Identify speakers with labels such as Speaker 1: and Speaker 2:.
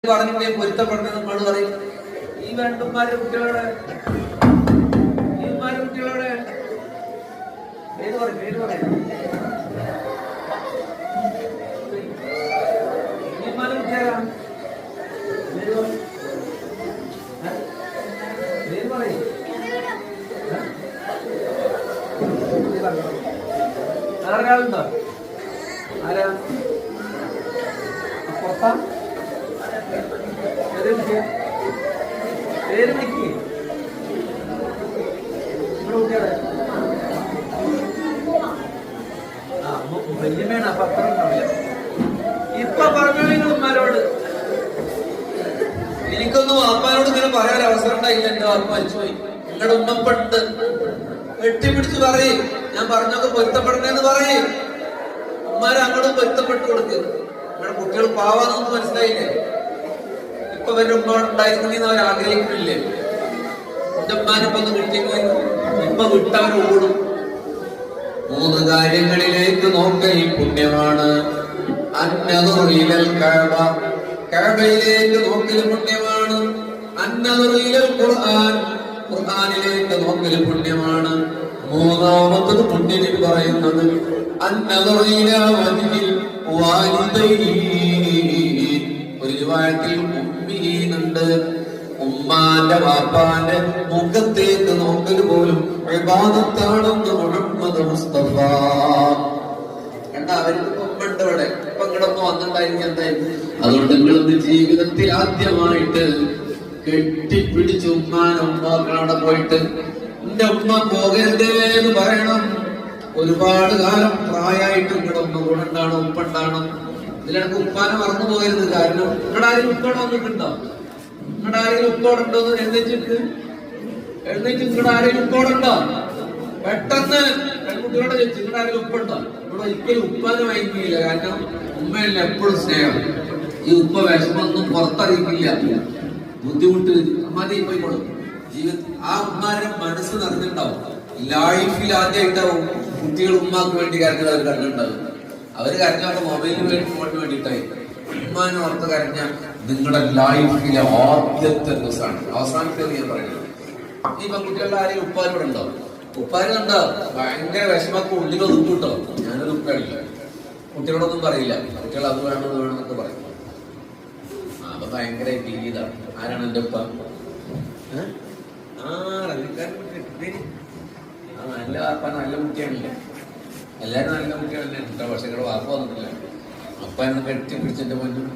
Speaker 1: പറഞ്ഞിട്ടേ പൊരുത്തപ്പെടുന്നത് നമ്മൾ പറയും. ഈ വേണ്ടുമാരുടെ കുട്ടികളോട് കുട്ടികളോട് പേര് പറയും കുട്ടികളാ പേര് പറയും. ആരാളുണ്ടോ? ആരാ പുറത്താ? പേര് വിളിക്ക്. കുട്ടികളെ വല്യമ്മയാണ്. അപ്പൊ അത്ര ഉണ്ടാവില്ല. ഇപ്പൊ പറഞ്ഞു നിങ്ങളുമാരോട്. എനിക്കൊന്നും വാപ്പാനോട് ഇങ്ങനെ പറയാൻ അവസരം ഉണ്ടായില്ല. എന്റെ വാപ്പ മരിച്ചുപോയി. നിങ്ങളുടെ ഉമ്മപ്പുണ്ട്. വെട്ടിപ്പിടിച്ച് പറയും. ഞാൻ പറഞ്ഞൊക്കെ പൊരുത്തപ്പെടണേന്ന് പറയും. ഉമ്മാരെ അങ്ങോട്ടും പൊരുത്തപ്പെട്ടു കൊടുക്കുക. നിങ്ങളുടെ കുട്ടികൾ പാവാന്നൊന്നും മനസ്സിലായില്ലേ? ഇപ്പൊ വരെ ഉമ്മ ഉണ്ടായിരുന്നെങ്കിൽ അവർ ആഗ്രഹിക്കുന്നില്ലേ? എന്റെ ഉമ്മാനൊപ്പം ഒന്ന് കിട്ടിയെങ്കിൽ ഇപ്പൊ വിട്ടവർ ഓടും. 3 കാര്യങ്ങളിലേക്ക് നോക്കൽ പുണ്യമാണ്. അന്നദുറിലൽ കഅബ, കഅബയിലേക്ക് നോക്കൽ പുണ്യമാണ്. അന്നദുറിലൽ ഖുർആൻ, ഖുർആനിലേക്ക് നോക്കൽ പുണ്യമാണ്. 3ാമത്തത് പുണ്യം പറയുന്നത് അന്നദുറിലാ വജ്ഹിൽ വാലിദൈൻ. ഒരു റിവായത്തിൽ ഉമ്മീനുണ്ട്. ഉമ്മാന്റെ വാപ്പാന്റെ മുഖത്തേക്ക് നോക്കൽ പോലും ഇബാദത്താണെന്ന് മുഹമ്മദ് മുസ്തഫ. കണ്ട, അവർക്ക് ഉമ്മണ്ട് ഇവിടെ. ഇപ്പൊ ഇങ്ങടൊന്നും വന്നിട്ടുണ്ടായിരിക്കും എന്തായിരുന്നു. അതുകൊണ്ട് നിങ്ങളൊന്ന് ജീവിതത്തിൽ ആദ്യമായിട്ട് കെട്ടിപ്പിടിച്ച് ഉമ്മാനെ ഉമ്മാക്കളവിടെ പോയിട്ട് എന്റെ ഉമ്മ പോകരുതേ എന്ന് പറയണം. ഒരുപാട് കാലം പ്രായമായിട്ട് ഇവിടെ ഉമ്മ ഗുണുണ്ടാണ്, ഉപ്പുണ്ടാണ്. ഇതിലിടക്ക് ഉപ്പാനെ മറന്നു പോകരുത്. കാരണം നിങ്ങളുടെ ആരെങ്കിലും ഉപ്പോടെ വന്നിട്ടുണ്ടോ? നിങ്ങളുടെ ആരെങ്കിലും ഉപ്പോടുണ്ടോ? എഴുന്നേറ്റ് നിങ്ങളുടെ ആരെങ്കിലും ഉപ്പോടുണ്ടോ? പെട്ടെന്ന് പെൺകുട്ടികളോട് ചോദിച്ചു നിങ്ങളുടെ ആരെങ്കിലും ഉപ്പുണ്ടോ? ഇവിടെ ഒരിക്കലും ഉപ്പാനെ വാങ്ങിക്കില്ല. കാരണം ഉമ്മയല്ല എപ്പോഴും സ്നേഹം. ഈ ഉപ്പ വിഷമൊന്നും പുറത്തറിയിക്കില്ല. ബുദ്ധിമുട്ട് മതി പോയിക്കോളും. ജീവിതത്തിൽ ആ ഉമ്മാരുടെ മനസ്സ് നിറഞ്ഞിട്ടുണ്ടാവും. ലൈഫിൽ ആദ്യമായിട്ടാവും കുട്ടികൾ ഉമ്മാക്ക് വേണ്ടി കരഞ്ഞത് അവർ കണ്ടിട്ടുണ്ടാവും. അവര് കരഞ്ഞൊക്കെ മൊബൈലിന് വേണ്ടിയിട്ടായി. ഉമ്മാനെ ഓർത്ത് കരഞ്ഞ നിങ്ങളുടെ ലൈഫിലെ ആദ്യത്തെ ദിവസമാണ്. അവസാനത്തെ ഞാൻ പറയുന്നത്. ഈ പെൺകുട്ടികളുടെ ആരെയും ഉപ്പാനോട് ഉണ്ടോ? ഉപ്പാന് കണ്ടോ ഭയങ്കര വിഷമൊക്കെ ഉള്ളിൽ ഒതുക്കും കേട്ടോ. ഞാനൊരു ഉപ്പയില്ല. കുട്ടികളോടൊന്നും പറയില്ല. കുട്ടികൾ അത് വേണം ഇത് വേണമെന്നൊക്കെ പറയും. അപ്പൊ ഭയങ്കര ഇതാണ്. ആരാണ് എന്റെ ഉപ്പ? നല്ല വാപ്പ, നല്ല കുട്ടിയാണല്ലേ. എല്ലാരും നല്ല കുട്ടികളല്ലേ. പക്ഷെ നിങ്ങളുടെ വാപ്പ വന്നിട്ടില്ല. അപ്പ എന്നെ കെട്ടി പിടിച്ചെന്റെ മുന്നിൽ